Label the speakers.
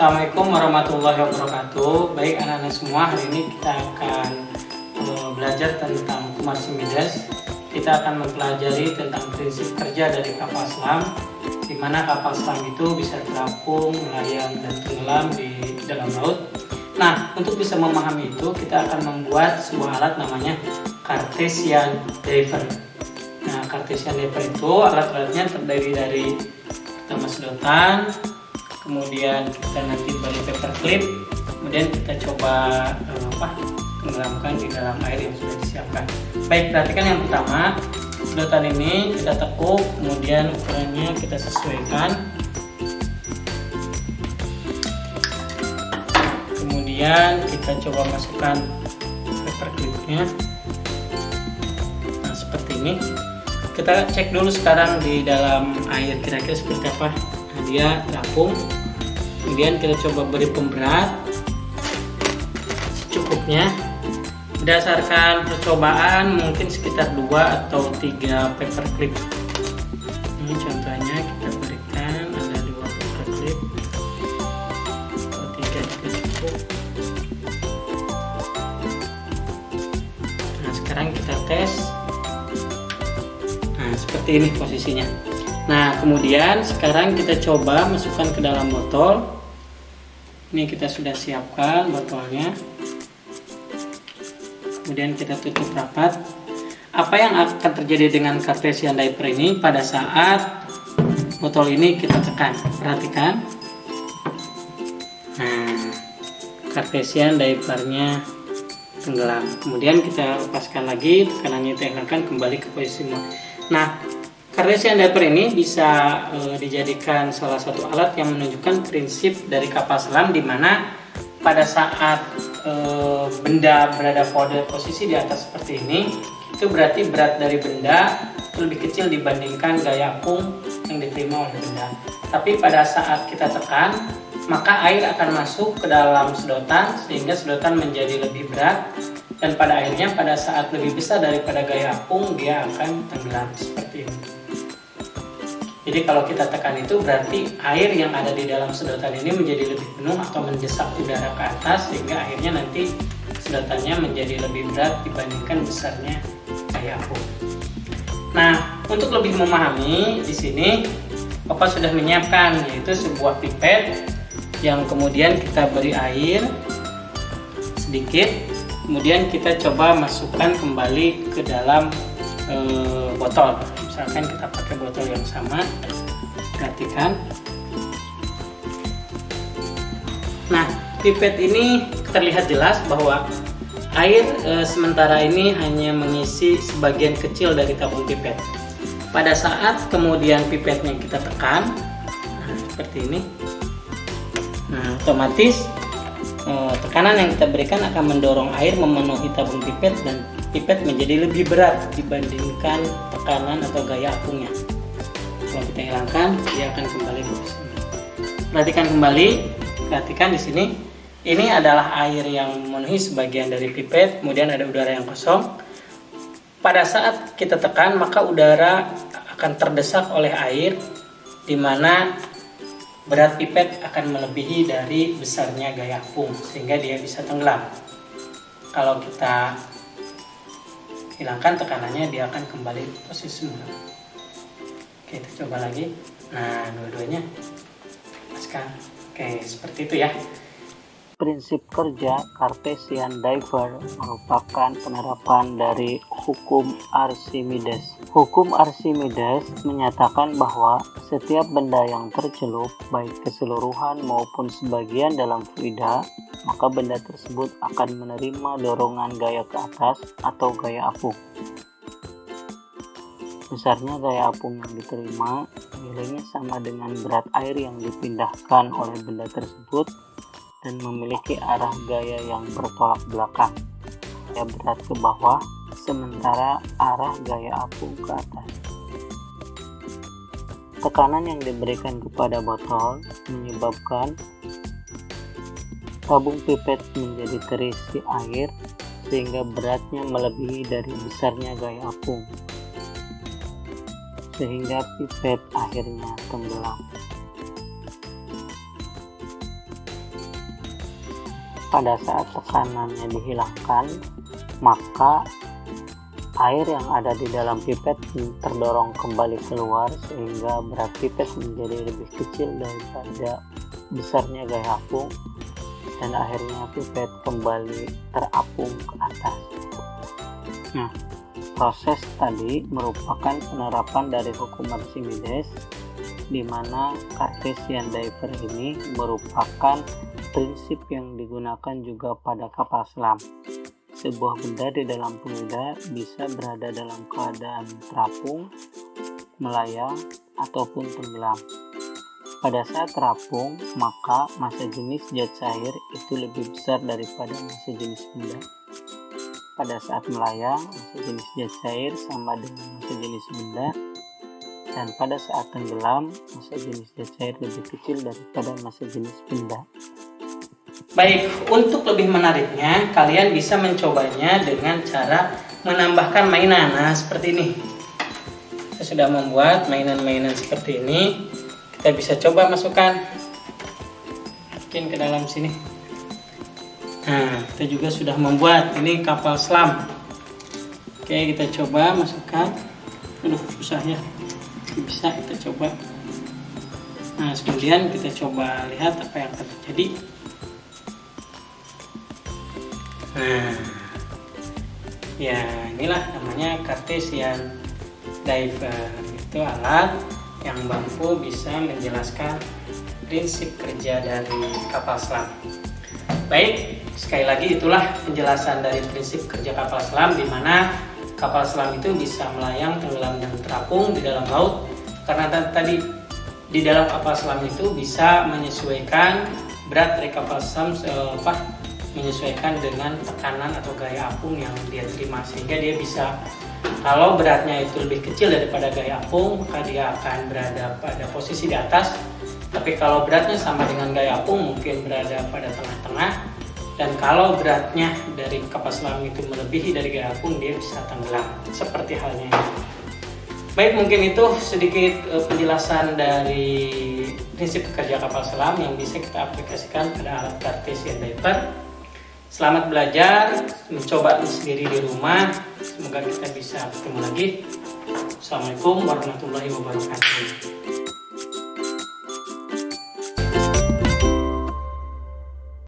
Speaker 1: Assalamualaikum warahmatullahi wabarakatuh. Baik anak-anak semua, hari ini kita akan belajar tentang hukum Archimedes. Kita akan mempelajari tentang prinsip kerja dari kapal selam, di mana kapal selam itu bisa terapung, melayang, dan tenggelam di dalam laut. Nah, untuk bisa memahami itu, kita akan membuat sebuah alat namanya Cartesian diver. Nah, Cartesian diver itu alat-alatnya terdiri dari pertama sedotan, kemudian kita nanti beri paperclip, kemudian kita coba tenggelamkan di dalam air yang sudah disiapkan. Baik, perhatikan yang pertama, sedotan ini kita tekuk, kemudian ukurannya kita sesuaikan, kemudian kita coba masukkan paperclipnya. Nah, seperti ini. Kita cek dulu sekarang di dalam air kira-kira seperti apa. Nah, dia terapung. Kemudian kita coba beri pemberat secukupnya. Berdasarkan percobaan mungkin sekitar 2 atau 3 paperclip. Ini contohnya kita berikan ada 2 paperclip atau 3 juga cukup. Nah, sekarang kita tes. Nah, seperti ini posisinya. Nah, kemudian sekarang kita coba masukkan ke dalam botol. Ini kita sudah siapkan botolnya. Kemudian kita tutup rapat. Apa yang akan terjadi dengan Cartesian diver ini pada saat botol ini kita tekan? Perhatikan. Nah, Cartesian divernya tenggelam. Kemudian kita lepaskan lagi, tekanannya kita hilangkan, kembali ke posisi. Nah, Cartesian diver ini bisa dijadikan salah satu alat yang menunjukkan prinsip dari kapal selam, di mana pada saat benda berada pada posisi di atas seperti ini, itu berarti berat dari benda lebih kecil dibandingkan gaya apung yang diterima oleh benda. Tapi pada saat kita tekan, maka air akan masuk ke dalam sedotan sehingga sedotan menjadi lebih berat, dan pada akhirnya pada saat lebih besar daripada gaya apung dia akan tenggelam seperti ini. Jadi kalau kita tekan itu berarti air yang ada di dalam sedotan ini menjadi lebih penuh atau mendesak udara ke atas, sehingga akhirnya nanti sedotannya menjadi lebih berat dibandingkan besarnya gaya apung. Nah, untuk lebih memahami di sini Bapak sudah menyiapkan yaitu sebuah pipet yang kemudian kita beri air sedikit, kemudian kita coba masukkan kembali ke dalam botol. Misalkan kita pakai botol yang sama, perhatikan. Nah, pipet ini terlihat jelas bahwa air sementara ini hanya mengisi sebagian kecil dari tabung pipet. Pada saat kemudian pipetnya kita tekan, nah, seperti ini. Nah, otomatis tekanan yang kita berikan akan mendorong air memenuhi tabung pipet dan pipet menjadi lebih berat dibandingkan tekanan atau gaya apungnya. Kalau kita hilangkan, dia akan kembali ke sini. Perhatikan kembali, perhatikan di sini. Ini adalah air yang memenuhi sebagian dari pipet, kemudian ada udara yang kosong. Pada saat kita tekan, maka udara akan terdesak oleh air, di mana berat pipet akan melebihi dari besarnya gaya apung sehingga dia bisa tenggelam. Kalau kita hilangkan tekanannya, dia akan kembali ke posisi semula. Oke, kita coba lagi. Nah, dua-duanya lepaskan. Oke, seperti itu ya.
Speaker 2: Prinsip kerja Cartesian diver merupakan penerapan dari hukum Archimedes. Hukum Archimedes menyatakan bahwa setiap benda yang tercelup, baik keseluruhan maupun sebagian dalam fluida, maka benda tersebut akan menerima dorongan gaya ke atas atau gaya apung. Besarnya gaya apung yang diterima nilainya sama dengan berat air yang dipindahkan oleh benda tersebut dan memiliki arah gaya yang bertolak belakang, gaya berat ke bawah sementara arah gaya apung ke atas. Tekanan yang diberikan kepada botol menyebabkan tabung pipet menjadi terisi air sehingga beratnya melebihi dari besarnya gaya apung, sehingga pipet akhirnya tenggelam. Pada saat tekanannya dihilangkan, maka air yang ada di dalam pipet terdorong kembali keluar sehingga berat pipet menjadi lebih kecil daripada besarnya gaya apung, dan akhirnya pipet kembali terapung ke atas. Nah, proses tadi merupakan penerapan dari hukum Archimedes, di mana Cartesian diver ini merupakan prinsip yang digunakan juga pada kapal selam. Sebuah benda di dalam fluida bisa berada dalam keadaan terapung, melayang, ataupun tenggelam. Pada saat terapung, maka massa jenis zat cair itu lebih besar daripada massa jenis benda. Pada saat melayang, massa jenis zat cair sama dengan massa jenis benda, dan pada saat tenggelam, massa jenis zat cair lebih kecil daripada massa jenis benda.
Speaker 1: Baik, untuk lebih menariknya, kalian bisa mencobanya dengan cara menambahkan mainan. Nah, seperti ini. Saya sudah membuat mainan-mainan seperti ini. Kita bisa coba masukkan mungkin ke dalam sini. Nah, kita juga sudah membuat ini kapal selam. Oke, kita coba masukkan. Aduh, susah ya. Bisa kita coba. Nah, kemudian kita coba lihat apa yang akan terjadi. Nah, ya inilah namanya Cartesian diver. Itu alat yang mampu bisa menjelaskan prinsip kerja dari kapal selam. Baik, sekali lagi itulah penjelasan dari prinsip kerja kapal selam, di mana kapal selam itu bisa melayang, tenggelam, dan terapung di dalam laut. Karena tadi di dalam kapal selam itu bisa menyesuaikan berat dari kapal selam menyesuaikan dengan tekanan atau gaya apung yang dia terima, sehingga dia bisa, kalau beratnya itu lebih kecil daripada gaya apung, maka dia akan berada pada posisi di atas. Tapi kalau beratnya sama dengan gaya apung, mungkin berada pada tengah-tengah. Dan kalau beratnya dari kapal selam itu melebihi dari gaya apung, dia bisa tenggelam, seperti halnya ini. Baik, mungkin itu sedikit penjelasan dari prinsip kerja kapal selam yang bisa kita aplikasikan pada alat Cartesian diver. Selamat belajar, mencoba sendiri di rumah. Semoga kita bisa ketemu lagi. Assalamualaikum warahmatullahi wabarakatuh.